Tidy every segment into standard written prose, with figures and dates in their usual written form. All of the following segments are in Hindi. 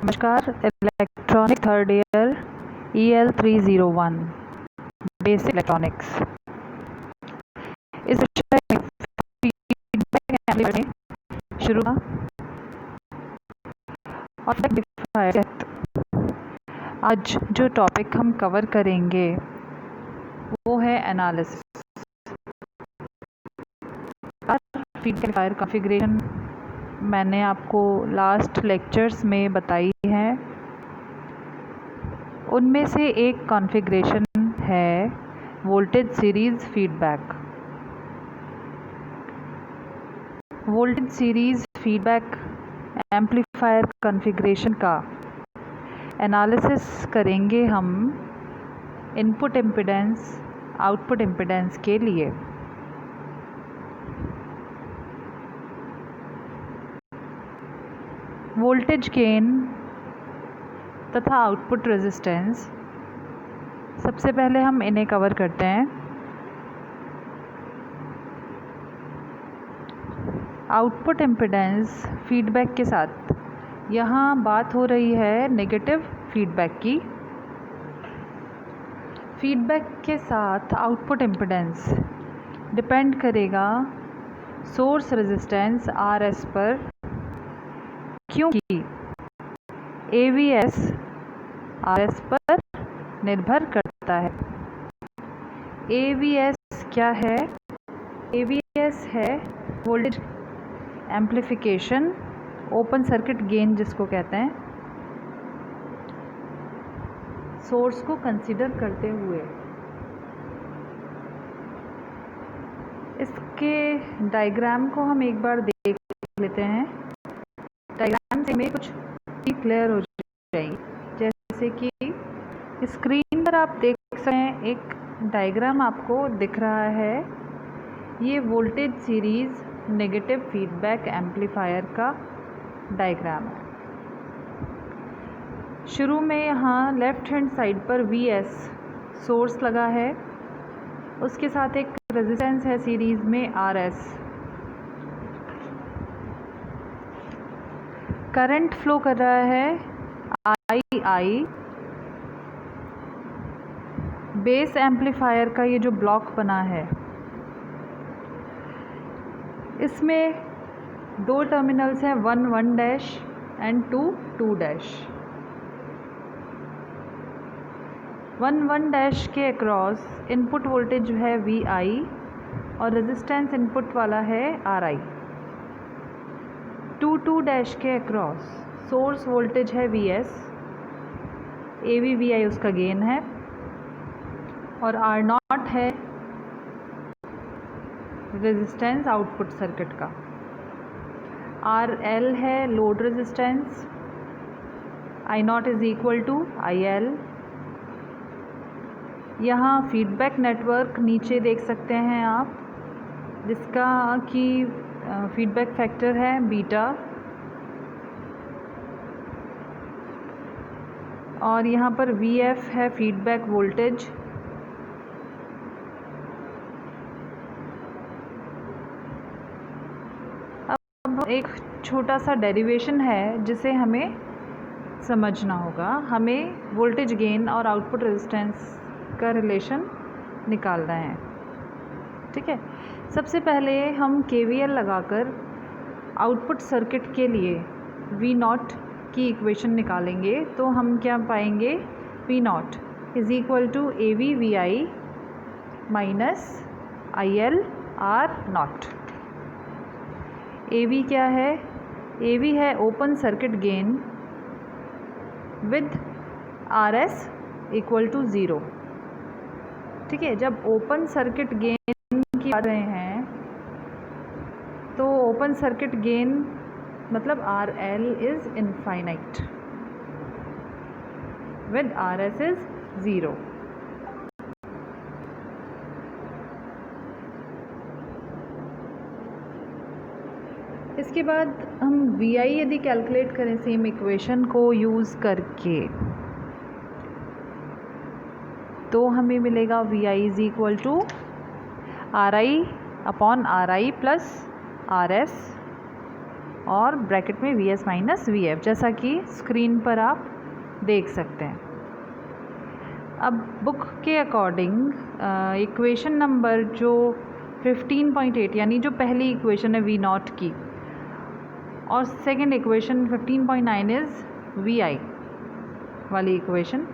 नमस्कार। Electronic third year EL301 basic electronics इस विषय में फीडबैक एम्पलीफायर में शुरू और आज जो टॉपिक हम कवर करेंगे वो है एनालिसिस। फीडबैक एम्पलीफायर कॉन्फ़िगरेशन मैंने आपको लास्ट लेक्चर्स में बताई है। उनमें से एक कॉन्फ़िगरेशन है voltage series feedback. Voltage series feedback amplifier configuration का एनालिसिस करेंगे हम इनपुट इम्पीडेंस आउटपुट इम्पीडेंस के लिए। वोल्टेज गेन तथा आउटपुट रेजिस्टेंस, सबसे पहले हम इन्हें कवर करते हैं। आउटपुट इम्पीडेंस फीडबैक के साथ यहाँ बात हो रही है नेगेटिव फीडबैक की। फीडबैक के साथ आउटपुट इम्पीडेंस डिपेंड करेगा सोर्स रेजिस्टेंस RS पर, क्योंकि AVS RS पर निर्भर करता है। AVS क्या है? AVS है voltage amplification open circuit gain, जिसको कहते हैं, सोर्स को कंसीडर करते हुए। इसके डायग्राम को हम एक बार देख लेते हैं। डायग्राम से में कुछ क्लियर हो जाएगी। जैसे कि स्क्रीन पर आप देख सकते हैं, एक डायग्राम आपको दिख रहा है। ये voltage series negative feedback amplifier का डायग्राम है। शुरू में यहाँ लेफ़्ट हैंड साइड पर VS सोर्स लगा है, उसके साथ एक रेजिस्टेंस है सीरीज़ में RS। करंट फ्लो कर रहा है II। बेस एम्पलीफायर का ये जो ब्लॉक बना है, इसमें दो टर्मिनल्स हैं, 1 एंड 2 डैश। 1 के अक्रॉस इनपुट वोल्टेज जो है VI और रेजिस्टेंस इनपुट वाला है RI। 2 डैश के अक्रॉस सोर्स वोल्टेज है VS, AVVI उसका गेन है, और R0 है रेजिस्टेंस आउटपुट सर्किट का। RL है load resistance, I0 is equal to IL। यहाँ फीडबैक नेटवर्क नीचे देख सकते हैं आप, जिसका कि फीडबैक फैक्टर है बीटा, और यहाँ पर VF है फीडबैक वोल्टेज। अब एक छोटा सा डेरिवेशन है जिसे हमें समझना होगा। हमें वोल्टेज गेन और आउटपुट रेजिस्टेंस का रिलेशन निकालना है। ठीक है, सबसे पहले हम KVL लगाकर आउटपुट सर्किट के लिए V0 की इक्वेशन निकालेंगे। तो हम क्या पाएंगे? V0 is equal to AVVI minus IL R0। AV क्या है? AV है open circuit gain with RS equal to 0। ठीक है, जब ओपन सर्किट गेन की बात रहे हैं तो ओपन सर्किट गेन मतलब RL is infinite with RS is 0। इसके बाद हम VI यदि कैलकुलेट करें सेम इक्वेशन को यूज़ करके, तो हमें मिलेगा VI is equal to RI upon RI plus RS और ब्रैकेट में V S minus V F, जैसा कि स्क्रीन पर आप देख सकते हैं। अब बुक के अकॉर्डिंग इक्वेशन नंबर जो 15.8 यानी जो पहली इक्वेशन है वी नॉट की, और सेकंड इक्वेशन 15.9 इज़ वी आई वाली इक्वेशन।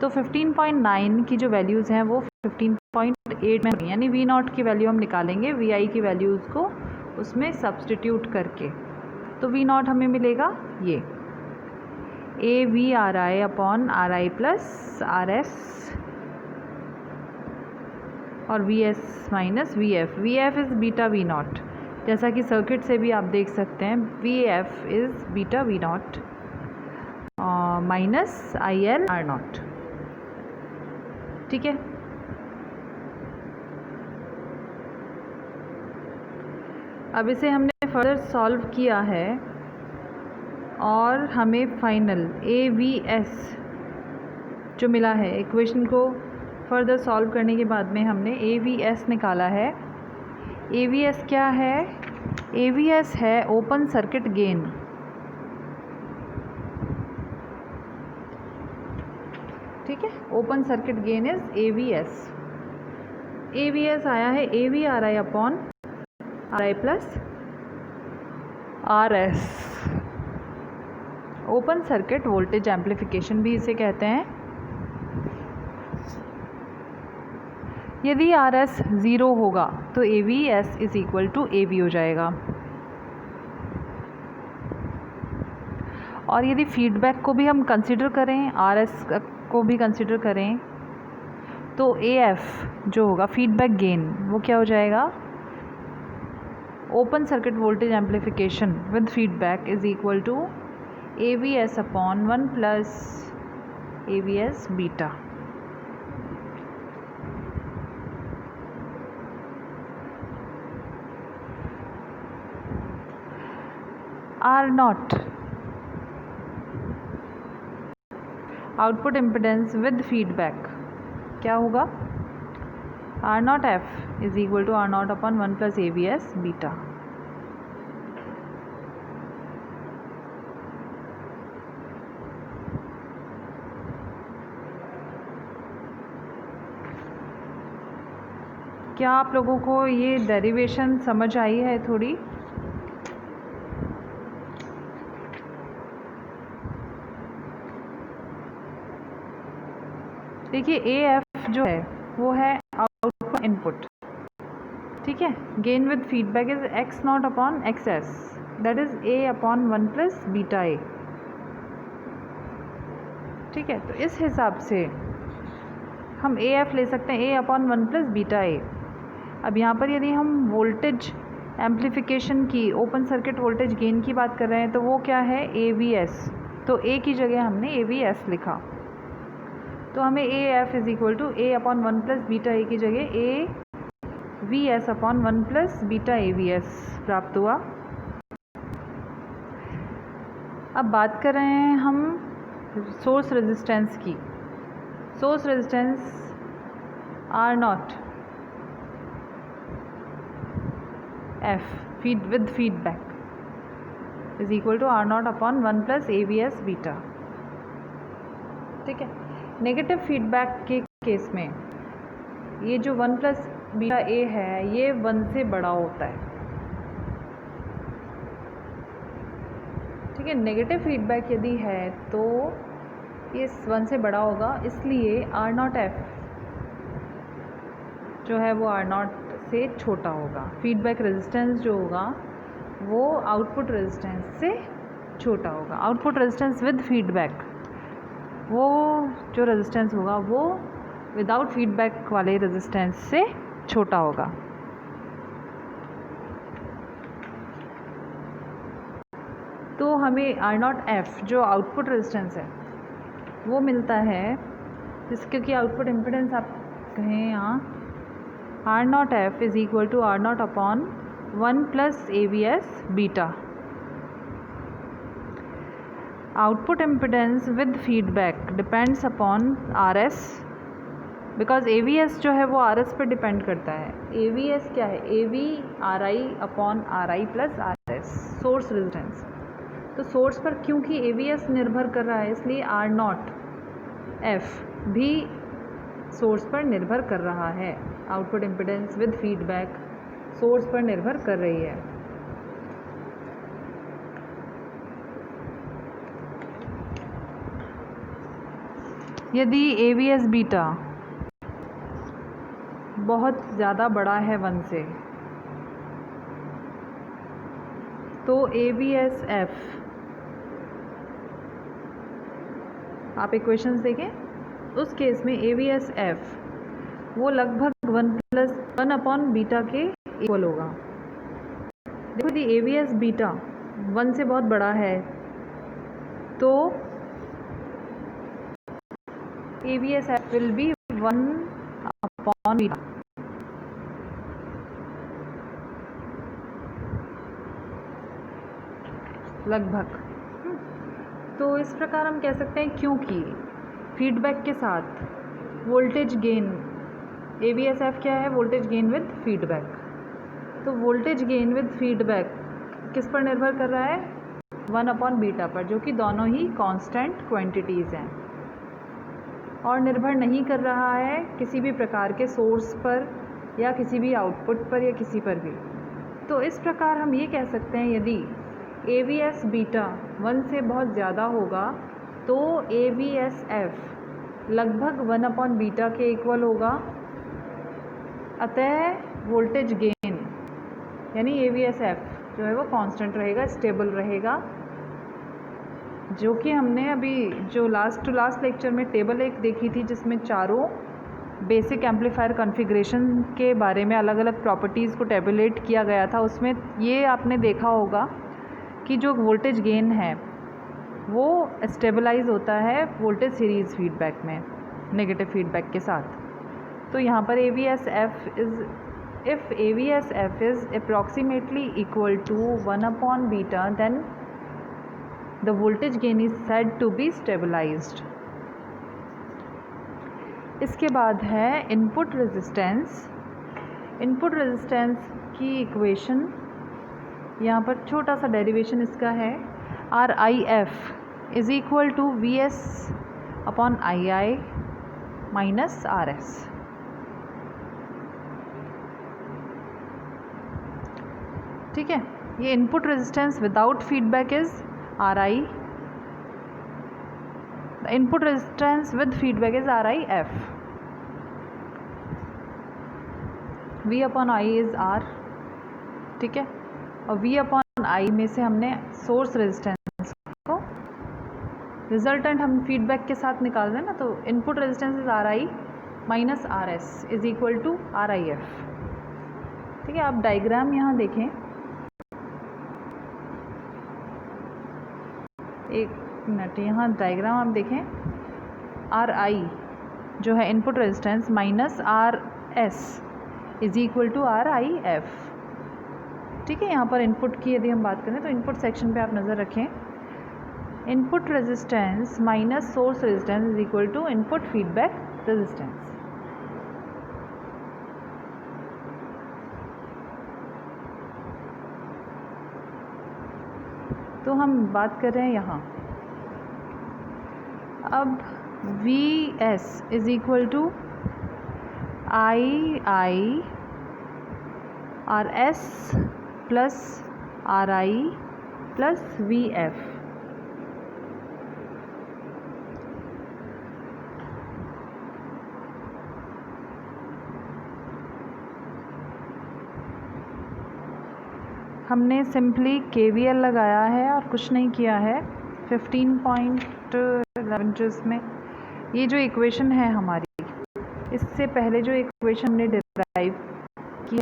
तो 15.9 की जो वैल्यूज़ हैं वो 15.8 में, यानी वी नॉट की वैल्यू हम निकालेंगे वी आई की वैल्यूज़ को उसमें सब्सटीट्यूट करके। तो वी नॉट हमें मिलेगा ये A V R I upon R I plus R S और V S minus V F. V F is beta V not, जैसा कि सर्किट से भी आप देख सकते हैं। V F is beta V not minus I L R not. ठीक है, अब इसे हमने फर्दर सॉल्व किया है और हमें फाइनल ए वी एस जो मिला है, इक्वेशन को फर्दर सॉल्व करने के बाद में हमने ए वी एस निकाला है। ए वी एस क्या है? ए वी एस है ओपन सर्किट गेन। ठीक है, open circuit gain is a V S. A V S आया है ए V R I upon R I plus R S. Open circuit voltage amplification भी इसे कहते हैं। यदि आर एस ज़ीरो होगा तो A V S is equal to A V हो जाएगा, और यदि फीडबैक को भी हम कंसिडर करें, आर एस को भी कंसिडर करें, तो ए एफ जो होगा फीडबैक गेन वो क्या हो जाएगा? Open circuit voltage amplification with feedback is equal to A V S upon 1 plus A V S beta. R not output impedance with feedback क्या होगा? R not F is equal to R not upon 1 plus A V S beta. क्या आप लोगों को ये डेरिवेशन समझ आई है थोड़ी? देखिए ए एफ जो है वो है आउटपुट इनपुट। ठीक है, gain with feedback is x not upon x S, that is a upon 1 plus beta ए। ठीक है, तो इस हिसाब से हम ए एफ ले सकते हैं ए अपॉन 1 प्लस बीटा ए। अब यहाँ पर यदि हम वोल्टेज एम्प्लीफिकेशन की, ओपन सर्किट वोल्टेज गेन की बात कर रहे हैं, तो वो क्या है? ए वी एस। तो ए की जगह हमने ए वी एस लिखा, तो हमें A F is equal to A upon 1 plus beta A की जगह A V S upon 1 plus beta A V S प्राप्त हुआ। अब बात कर रहे हैं हम सोर्स रेजिस्टेंस की। Source resistance R not F with feedback is equal to R not upon 1 plus A V S beta. ठीक है, नेगेटिव फीडबैक के केस में ये जो 1 प्लस बीटा ए है ये 1 से बड़ा होता है। ठीक है, नेगेटिव फीडबैक यदि है तो ये 1 से बड़ा होगा, इसलिए आर नॉट एफ जो है वो आर नॉट से छोटा होगा। फीडबैक रेजिस्टेंस जो होगा वो आउटपुट रेजिस्टेंस से छोटा होगा। आउटपुट रेजिस्टेंस विद फीडबैक, वो जो रेजिस्टेंस होगा वो विदाउट फीडबैक वाले रेजिस्टेंस से छोटा होगा। तो हमें आर नॉट एफ जो आउटपुट रेजिस्टेंस है वो मिलता है, जिसके कि आउटपुट इम्पिडेंस आप कहें यहाँ R not F is equal to R not upon 1 plus A V S beta. Output impedance with feedback depends upon RS because AVS जो है वो RS पर डिपेंड करता है। AVS क्या है? AV RI upon RI plus RS, source resistance. तो सोर्स पर क्योंकि AVS निर्भर कर रहा है, इसलिए R0F भी सोर्स पर निर्भर कर रहा है। Output impedance with feedback source पर निर्भर कर रही है। यदि AVS बीटा बहुत ज़्यादा बड़ा है 1 से, तो AVSF, आप इक्वेशंस देखें, उस केस में AVSF वो लगभग 1 अपॉन बीटा के इक्वल होगा। देखो यदि AVS बीटा 1 से बहुत बड़ा है तो AVSF will be 1 upon beta. लगभग। तो इस प्रकार हम कह सकते हैं क्योंकि फीडबैक के साथ वोल्टेज गेन, AVSF क्या है? Voltage gain with feedback. तो वोल्टेज गेन विद फीडबैक किस पर निर्भर कर रहा है? 1 अपॉन बीटा पर, जो कि दोनों ही कांस्टेंट क्वांटिटीज़ हैं, और निर्भर नहीं कर रहा है किसी भी प्रकार के सोर्स पर या किसी भी आउटपुट पर या किसी पर भी। तो इस प्रकार हम ये कह सकते हैं यदि AVS बीटा 1 से बहुत ज़्यादा होगा तो AVSF लगभग 1 अपॉन बीटा के इक्वल होगा। अतः वोल्टेज गेन यानी AVSF जो है वो कांस्टेंट रहेगा, स्टेबल रहेगा, जो कि हमने अभी जो लास्ट टू लास्ट लेक्चर में टेबल एक देखी थी जिसमें चारों बेसिक एम्पलीफायर कॉन्फ़िगरेशन के बारे में अलग अलग प्रॉपर्टीज़ को टेबुलेट किया गया था। उसमें ये आपने देखा होगा कि जो वोल्टेज गेन है वो स्टेबलाइज होता है वोल्टेज सीरीज़ फीडबैक में नेगेटिव फीडबैक के साथ। तो यहाँ पर AVSF is, if AVSF is approximately equal to 1 upon beta, then the voltage gain is said to be stabilized. इसके बाद है इनपुट रेजिस्टेंस। इनपुट रेजिस्टेंस की इक्वेशन, यहाँ पर छोटा सा डेरिवेशन इसका है, RIF is equal to VS upon II minus RS। ठीक है, ये input resistance without feedback is RI, the input resistance with feedback is RIF। V upon I is R, ठीक है, और V अपॉन I में से हमने सोर्स रेजिस्टेंस को रिजल्टेंट हम फीडबैक के साथ निकाल दें ना, तो input resistance is RI minus RS is equal to RIF। ठीक है, आप डायग्राम यहाँ देखें, एक मिनट, यहाँ डायग्राम आप देखें, RI जो है input resistance minus RS is equal to RIF। ठीक है, यहाँ पर इनपुट की यदि हम बात करें तो इनपुट सेक्शन पे आप नज़र रखें, input resistance minus source resistance is equal to input feedback resistance. तो हम बात कर रहे हैं यहाँ, अब VS is equal to II RS plus RI plus VF। हमने सिंपली KVL लगाया है और कुछ नहीं किया है। 15.11 में ये जो इक्वेशन है हमारी, इससे पहले जो इक्वेशन हमने डिराइव की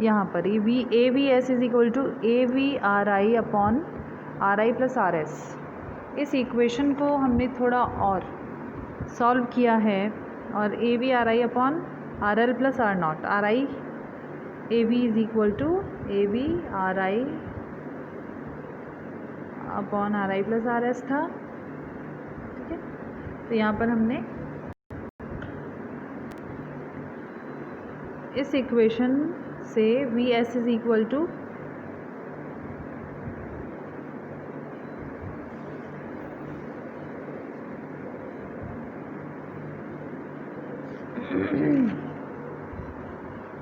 यहाँ पर ही AVS is equal to AVRI upon RI plus RS, इस इक्वेशन को हमने थोड़ा और सॉल्व किया है, और AVRI अपॉन RL plus R0, RI AV is equal to AVRI upon RI plus RS था। ठीक है, तो यहाँ पर हमने इस इक्वेशन से V S is equal to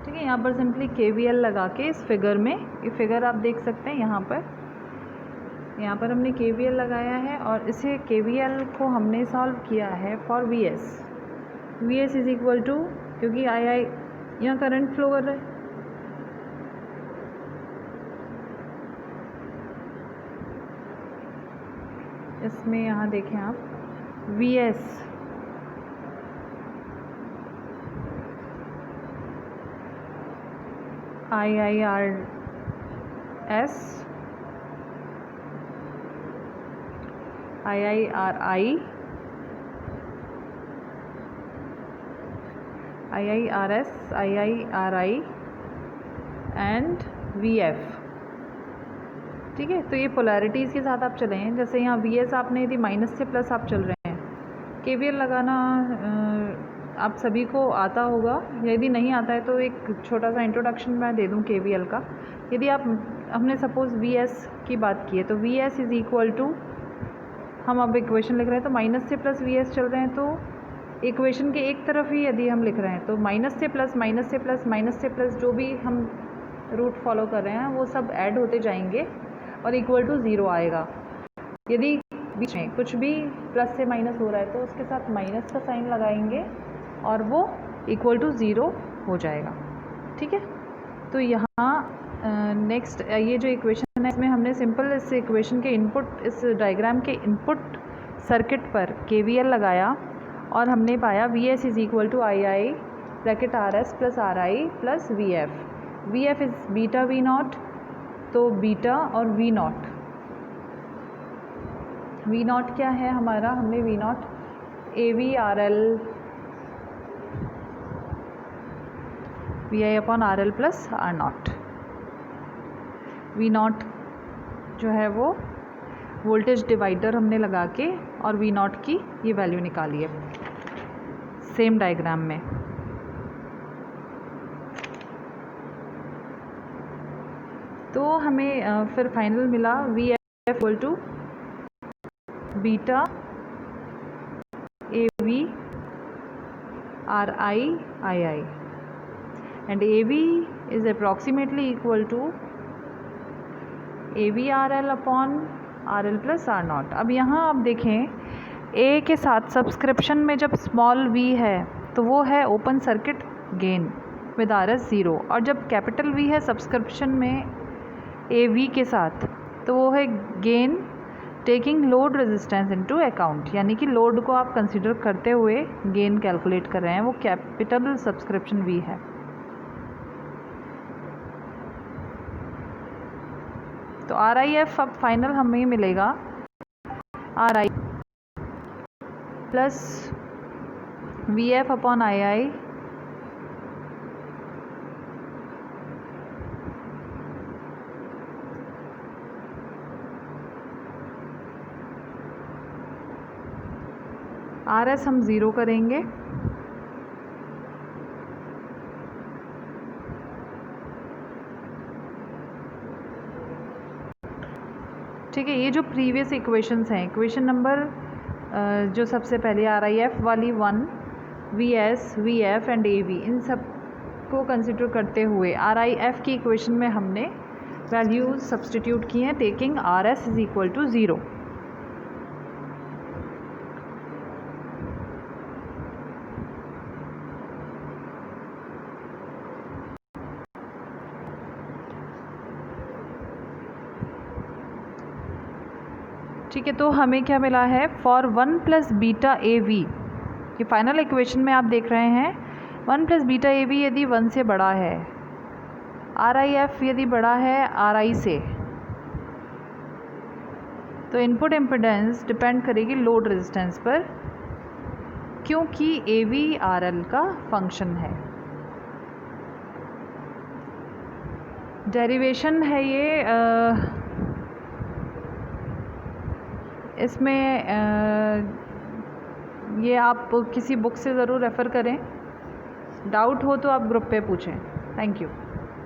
ठीक है, यहाँ पर सिंपली KVL लगा के इस फिगर में, ये फिगर आप देख सकते हैं यहाँ पर हमने KVL लगाया है और इसे KVL को हमने सॉल्व किया है for V S is equal to, क्योंकि आई यहाँ करंट फ्लो कर रहा है, इसमें यहाँ देखें आप V S IIRS IIRI IIRS IIRI and VF। ठीक है, तो ये पोलैरिटीज़ के साथ आप चलें। जैसे यहाँ VS आपने यदि माइनस से प्लस आप चल रहे हैं, KVL लगाना आप सभी को आता होगा, यदि नहीं आता है तो एक छोटा सा इंट्रोडक्शन मैं दे दूँ KVL का। यदि आप हमने सपोज़ VS की बात की है तो VS इज़ इक्वल टू, हम अब इक्वेशन लिख रहे हैं तो माइनस से प्लस VS चल रहे हैं, तो इक्वेशन के एक तरफ ही यदि हम लिख रहे हैं तो माइनस से प्लस माइनस से प्लस माइनस से प्लस जो भी हम रूट फॉलो कर रहे हैं वो सब ऐड होते जाएंगे और इक्वल टू ज़ीरो आएगा। यदि बीच में कुछ भी प्लस से माइनस हो रहा है तो उसके साथ माइनस का साइन लगाएंगे और वो इक्वल टू ज़ीरो हो जाएगा। ठीक है, तो यहाँ नेक्स्ट ये जो इक्वेशन है इसमें हमने सिंपल इस इक्वेशन के इनपुट, इस डायग्राम के इनपुट सर्किट पर KVL लगाया और हमने पाया V S is equal to II bracket RS plus RI plus VF is beta V not, तो बीटा और V नॉट क्या है हमारा, हमने V not AVRL VI upon RL plus R not. V not जो है वो वोल्टेज डिवाइडर हमने लगा के और V नॉट की ये वैल्यू निकाली है सेम डायग्राम में। तो हमें फिर फाइनल मिला VF equal to beta AV RI II and AV is approximately equal to AVRL upon RL plus R not. अब यहाँ आप देखें A के साथ सब्सक्रिप्शन में जब स्मॉल v है तो वो है open circuit gain with RS zero, और जब कैपिटल V है सब्सक्रिप्शन में AV के साथ तो वो है gain taking load resistance into account, यानी कि लोड को आप कंसिडर करते हुए गेन कैलकुलेट कर रहे हैं, वो कैपिटल सब्सक्रिप्शन V है। तो RIF अब फाइनल हमें मिलेगा RI plus VF upon II RS हम ज़ीरो करेंगे, ठीक है। ये जो प्रीवियस इक्वेशंस हैं, इक्वेशन नंबर जो सबसे पहले RIF वाली 1, VS, VF एंड AV, इन सब को कंसिडर करते हुए RIF की इक्वेशन में हमने वैल्यूज़ सब्सटीट्यूट की हैं taking RS is equal to zero. ठीक है, तो हमें क्या मिला है, फॉर 1 प्लस बीटा AV, ये फाइनल इक्वेशन में आप देख रहे हैं 1 प्लस बीटा AV यदि 1 से बड़ा है, RIF यदि बड़ा है RI से, तो इनपुट इम्पिडेंस डिपेंड करेगी लोड रेजिस्टेंस पर, क्योंकि AV RL का फंक्शन है। डेरिवेशन है ये इसमें ये आप किसी बुक से ज़रूर रेफ़र करें। डाउट हो तो आप ग्रुप पे पूछें। Thank you.